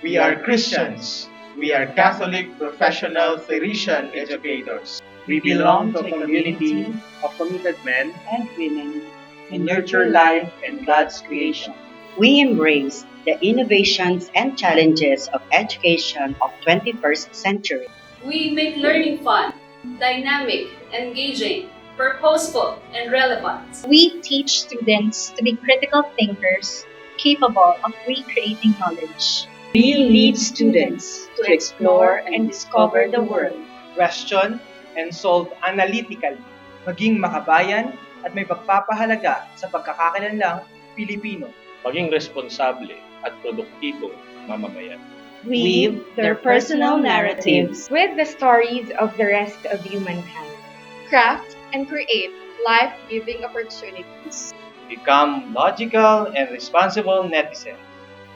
We are Christians. We are Catholic professional Theresian educators. We belong to a community of committed men and women. who nurture life and God's creation. We embrace the innovations and challenges of education of 21st century. We make learning fun, dynamic, engaging, purposeful, and relevant. We teach students to be critical thinkers, capable of recreating knowledge. We lead students to explore and discover the world. Question and solve analytically, maging makabayan at may pagpapahalaga sa pagkakakilanlang Pilipino. Maging responsable at produktibong mamamayan. Weave their personal narratives with the stories of the rest of humankind. Craft and create life-giving opportunities. Become logical and responsible netizens.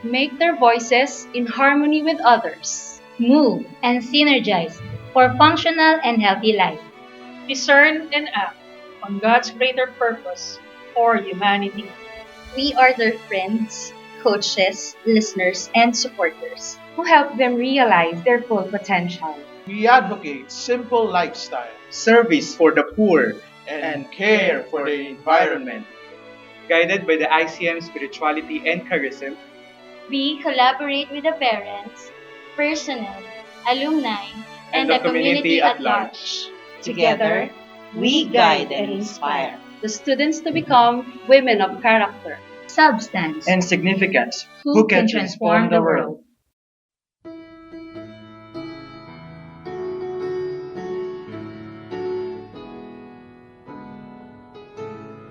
Make their voices in harmony with others. Move and synergize for functional and healthy life. Discern and act on God's greater purpose for humanity. We are their friends, coaches, listeners, and supporters who help them realize their full potential. We advocate simple lifestyle, Service for the poor and care for the environment. guided by the ICM Spirituality and Charism. We collaborate with the parents, personnel, alumni, And the community at large. Together, we guide and inspire The students to become women of character. Substance And significance who can transform the world.